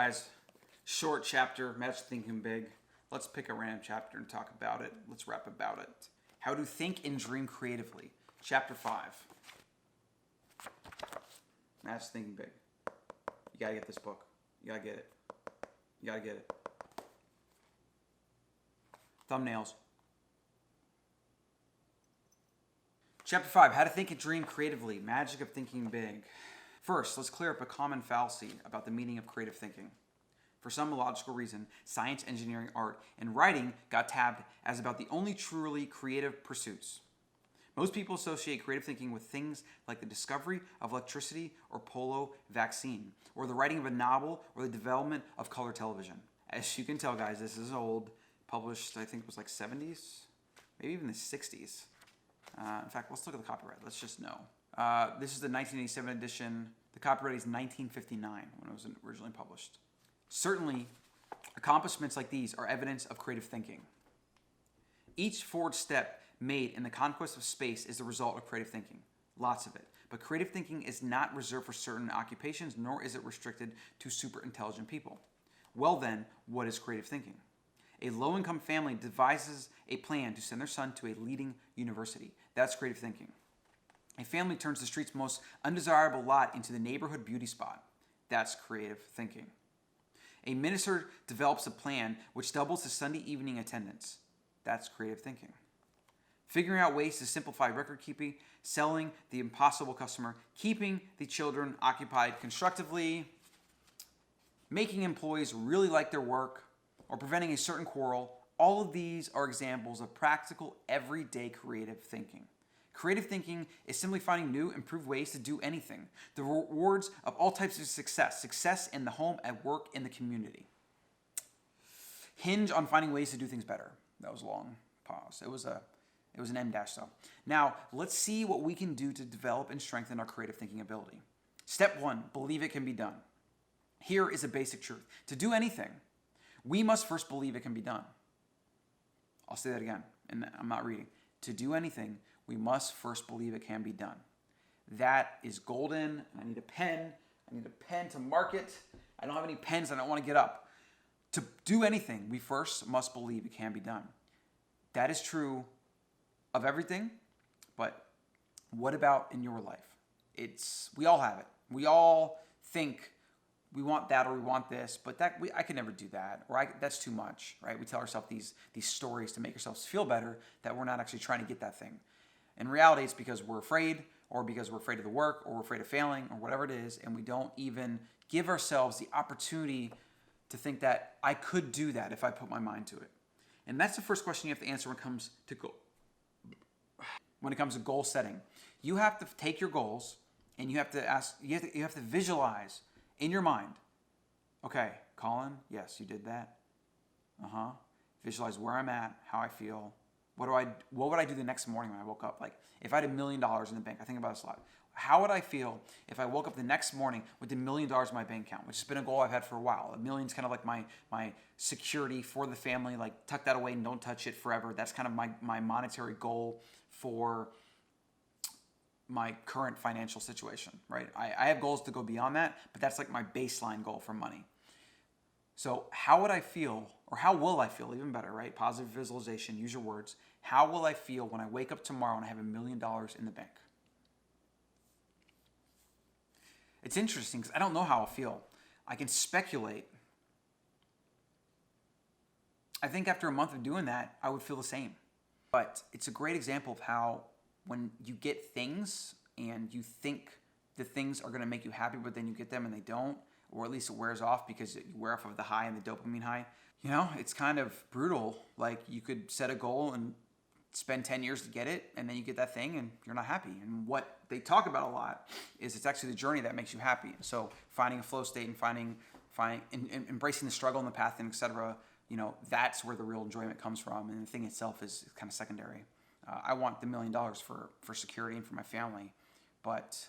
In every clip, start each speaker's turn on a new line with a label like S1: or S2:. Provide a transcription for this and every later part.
S1: guys, short chapter, Magic Thinking Big. Let's pick a random chapter and talk about it. Let's rap about it. How to think and dream creatively. Chapter 5. Magic Thinking Big. You gotta get this book. You gotta get it. You gotta get it. Thumbnails. Chapter 5, How to Think and Dream Creatively, Magic of Thinking Big. First, let's clear up a common fallacy about the meaning of creative thinking. For some illogical reason, science, engineering, art, and writing got tabbed as about the only truly creative pursuits. Most people associate creative thinking with things like the discovery of electricity or polio vaccine, or the writing of a novel, or the development of color television. As you can tell, guys, this is old, published, I think it was like 70s, maybe even the 60s. In fact, let's look at the copyright. Let's just know. This is the 1987 edition. The copyright is 1959 when it was originally published. Certainly, accomplishments like these are evidence of creative thinking. Each forward step made in the conquest of space is the result of creative thinking. Lots of it. But creative thinking is not reserved for certain occupations, nor is it restricted to super intelligent people. Well then, what is creative thinking? A low-income family devises a plan to send their son to a leading university. That's creative thinking. A family turns the street's most undesirable lot into the neighborhood beauty spot. That's creative thinking. A minister develops a plan which doubles his Sunday evening attendance. That's creative thinking. Figuring out ways to simplify record keeping, selling the impossible customer, keeping the children occupied constructively, making employees really like their work, or preventing a certain quarrel, all of these are examples of practical, everyday creative thinking. Creative thinking is simply finding new, improved ways to do anything. The rewards of all types of success in the home, at work, in the community, hinge on finding ways to do things better. That was a long pause. It was an M dash though. Now, let's see what we can do to develop and strengthen our creative thinking ability. Step 1, believe it can be done. Here is a basic truth. To do anything, we must first believe it can be done. I'll say that again, and I'm not reading. To do anything, we must first believe it can be done. That is golden. I need a pen. I need a pen to mark it. I don't have any pens. I don't want to get up. To do anything, we first must believe it can be done. That is true of everything, but what about in your life? We all have it. We all think we want that or we want this, but I could never do that, or that's too much, right? We tell ourselves these stories to make ourselves feel better that we're not actually trying to get that thing. In reality, it's because we're afraid, or because we're afraid of the work, or we're afraid of failing, or whatever it is, and we don't even give ourselves the opportunity to think that I could do that if I put my mind to it. And that's the first question you have to answer when it comes to goal setting. You have to take your goals and you have to visualize in your mind. Okay, Colin, yes, you did that. Visualize where I'm at, how I feel. What would I do the next morning when I woke up? Like, if I had $1 million in the bank, I think about this a lot. How would I feel if I woke up the next morning with $1 million in my bank account, which has been a goal I've had for a while? $1 million's kind of like my security for the family, like tuck that away and don't touch it forever. That's kind of my monetary goal for my current financial situation, right? I have goals to go beyond that, but that's like my baseline goal for money. So how would I feel, or how will I feel, even better, right? Positive visualization, use your words. How will I feel when I wake up tomorrow and I have $1 million in the bank? It's interesting because I don't know how I'll feel. I can speculate. I think after a month of doing that, I would feel the same. But it's a great example of how when you get things and you think the things are going to make you happy, but then you get them and they don't, or at least it wears off because you wear off of the high and the dopamine high. You know, it's kind of brutal. Like, you could set a goal and spend 10 years to get it, and then you get that thing and you're not happy. And what they talk about a lot is it's actually the journey that makes you happy. So finding a flow state and embracing the struggle and the path and etc., you know, that's where the real enjoyment comes from. And the thing itself is kind of secondary. I want the $1 million for security and for my family, but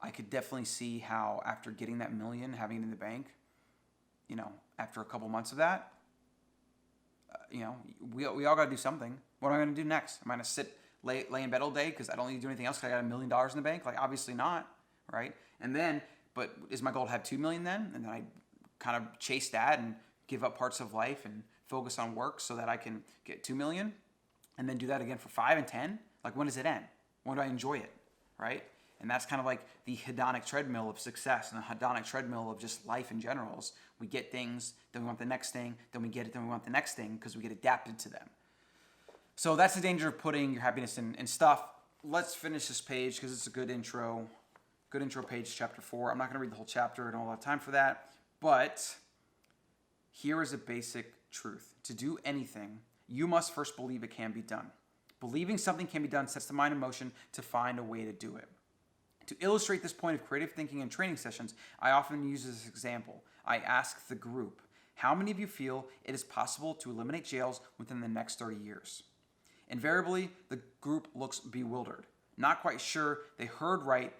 S1: I could definitely see how after getting that $1 million, having it in the bank, you know, after a couple months of that, you know, we all got to do something. What am I going to do next? Am I going to lay in bed all day because I don't need to do anything else because I got $1 million in the bank? Like, obviously not, right? And then, but is my goal to have $2 million then? And then I kind of chase that and give up parts of life and focus on work so that I can get 2 million and then do that again for 5 and 10? Like, when does it end? When do I enjoy it, right? And that's kind of like the hedonic treadmill of success and the hedonic treadmill of just life in general. Is we get things, then we want the next thing, then we get it, then we want the next thing because we get adapted to them. So that's the danger of putting your happiness in stuff. Let's finish this page because it's a good intro page, chapter 4. I'm not going to read the whole chapter. I don't have a lot of time for that. But here is a basic truth. To do anything, you must first believe it can be done. Believing something can be done sets the mind in motion to find a way to do it. To illustrate this point of creative thinking in training sessions, I often use this example. I ask the group, how many of you feel it is possible to eliminate jails within the next 30 years? Invariably, the group looks bewildered, not quite sure they heard right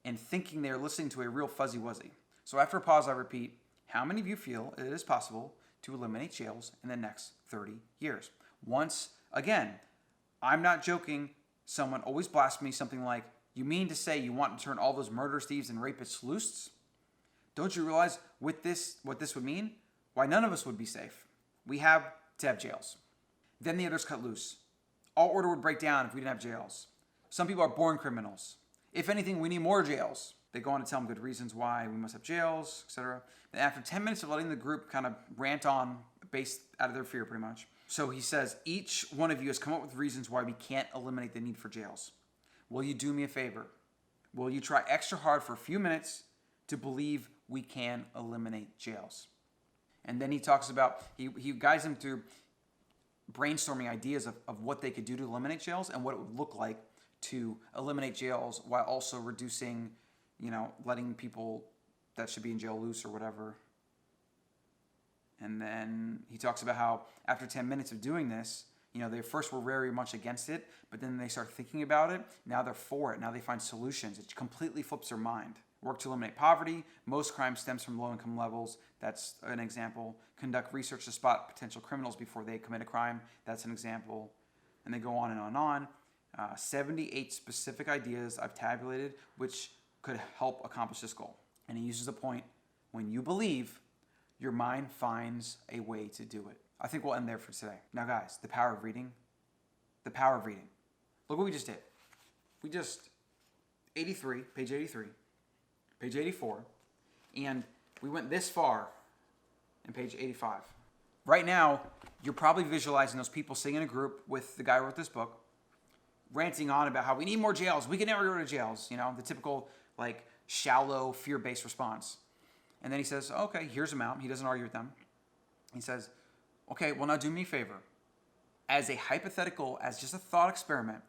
S1: and thinking they are listening to a real fuzzy wuzzy. So after a pause, I repeat, how many of you feel it is possible to eliminate jails in the next 30 years? Once again, I'm not joking. Someone always blasts me something like, you mean to say you want to turn all those murderers, thieves, and rapists loose? Don't you realize what this would mean? Why, none of us would be safe. We have to have jails. Then the others cut loose. All order would break down if we didn't have jails. Some people are born criminals. If anything, we need more jails. They go on to tell them good reasons why we must have jails, etc. And after 10 minutes of letting the group kind of rant on, based out of their fear pretty much. So he says, each one of you has come up with reasons why we can't eliminate the need for jails. Will you do me a favor? Will you try extra hard for a few minutes to believe we can eliminate jails? And then he talks about, he guides them through brainstorming ideas of what they could do to eliminate jails and what it would look like to eliminate jails while also reducing, letting people that should be in jail loose or whatever. And then he talks about how after 10 minutes of doing this, they first were very much against it, but then they start thinking about it. Now they're for it. Now they find solutions. It completely flips their mind. Work to eliminate poverty. Most crime stems from low income levels. That's an example. Conduct research to spot potential criminals before they commit a crime. That's an example. And they go on and on and on. 78 specific ideas I've tabulated which could help accomplish this goal. And he uses the point, when you believe, your mind finds a way to do it. I think we'll end there for today. Now guys, the power of reading. The power of reading. Look what we just did. We just, page 83, page 84, and we went this far in page 85. Right now, you're probably visualizing those people sitting in a group with the guy who wrote this book, ranting on about how we need more jails. We can never go to jails. The typical shallow fear-based response. And then he says, okay, here's them out. He doesn't argue with them. He says, okay, well now do me a favor. As a hypothetical, as just a thought experiment,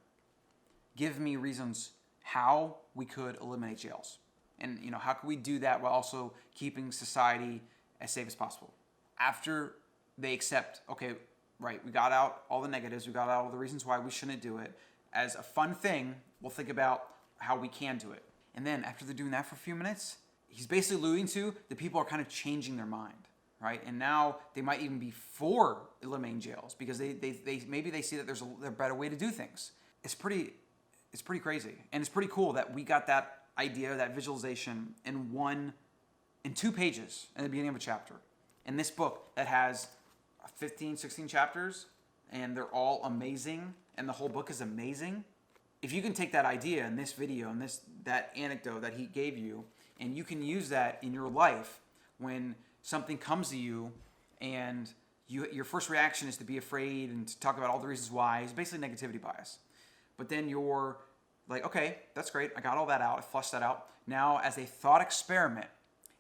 S1: give me reasons how we could eliminate jails. And how can we do that while also keeping society as safe as possible? After they accept, okay, right, we got out all the negatives, we got out all the reasons why we shouldn't do it. As a fun thing, we'll think about how we can do it. And then after they're doing that for a few minutes, he's basically alluding to the people are kind of changing their mind, right? And now they might even be for eliminating jails because they maybe they see that there's a better way to do things. It's pretty crazy. And it's pretty cool that we got that idea, that visualization in 2 pages in the beginning of a chapter. In this book that has 15, 16 chapters, and they're all amazing, and the whole book is amazing. If you can take that idea in this video and that anecdote that he gave you, and you can use that in your life when something comes to you and your first reaction is to be afraid and to talk about all the reasons why. It's basically negativity bias. But then you're like, okay, that's great. I got all that out. I flushed that out. Now, as a thought experiment,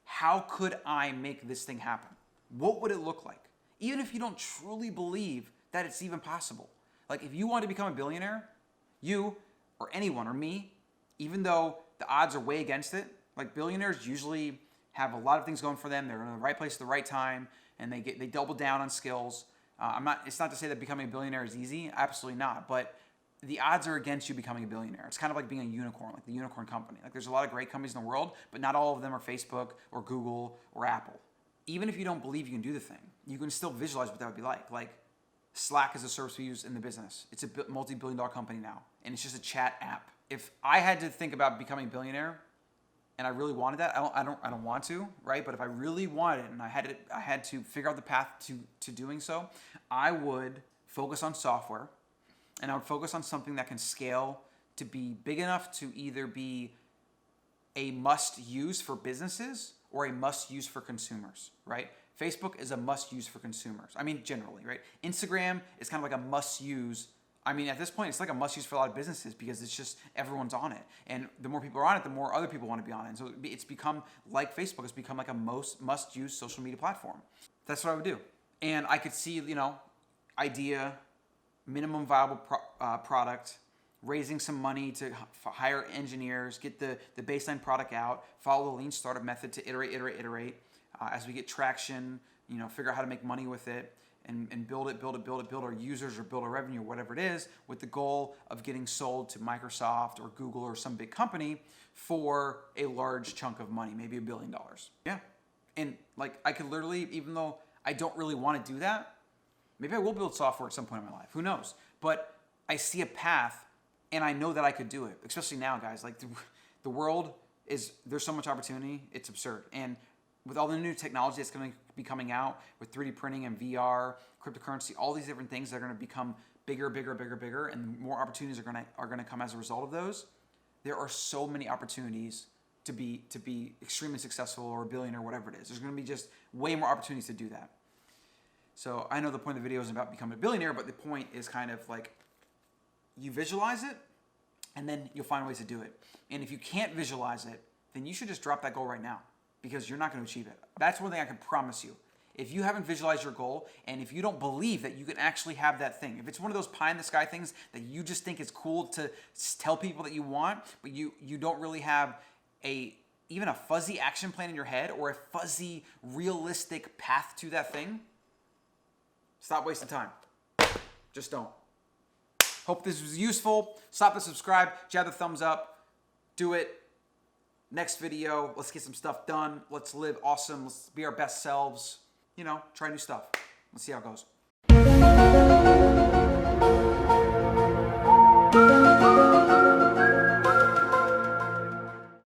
S1: how could I make this thing happen? What would it look like? Even if you don't truly believe that it's even possible. Like if you want to become a billionaire, you or anyone or me, even though the odds are way against it, like billionaires usually have a lot of things going for them. They're in the right place at the right time, and they double down on skills. It's not to say that becoming a billionaire is easy. Absolutely not. But the odds are against you becoming a billionaire. It's kind of like being a unicorn, like the unicorn company. Like there's a lot of great companies in the world, but not all of them are Facebook or Google or Apple. Even if you don't believe you can do the thing, you can still visualize what that would be like. Like Slack is a service we use in the business. It's a multi-billion-dollar company now, and it's just a chat app. If I had to think about becoming a billionaire, and I really wanted that, I don't want to, right? But if I really wanted it and I had to figure out the path to doing so, I would focus on software, and I would focus on something that can scale to be big enough to either be a must use for businesses or a must use for consumers, right? Facebook is a must use for consumers. I mean, generally, right? Instagram is kind of like a must use. I mean, at this point, it's like a must use for a lot of businesses because it's just everyone's on it. And the more people are on it, the more other people want to be on it. And so it's become like Facebook, it's become like a must use social media platform. That's what I would do. And I could see, idea, minimum viable product, raising some money to hire engineers, get the baseline product out, follow the lean startup method to iterate. As we get traction, figure out how to make money with it and build our users or build our revenue or whatever it is, with the goal of getting sold to Microsoft or Google or some big company for a large chunk of money, maybe $1 billion. Yeah. And I could literally, even though I don't really want to do that, maybe I will build software at some point in my life. Who knows? But I see a path and I know that I could do it, especially now, guys. The world there's so much opportunity, it's absurd. And with all the new technology that's going to be coming out with 3D printing and VR, cryptocurrency, all these different things that are going to become bigger, and more opportunities are going to come as a result of those. There are so many opportunities to be extremely successful or a billionaire, whatever it is. There's going to be just way more opportunities to do that. So I know the point of the video isn't about becoming a billionaire, but the point is kind of like you visualize it and then you'll find ways to do it. And if you can't visualize it, then you should just drop that goal right now, because you're not going to achieve it. That's one thing I can promise you. If you haven't visualized your goal, and if you don't believe that you can actually have that thing, if it's one of those pie in the sky things that you just think is cool to tell people that you want, but you don't really have even a fuzzy action plan in your head or a fuzzy realistic path to that thing, stop wasting time. Just don't. Hope this was useful. Stop and subscribe. Jab the thumbs up. Do it. Next video, let's get some stuff done. Let's live awesome. Let's be our best selves. Try new stuff. Let's see how it goes.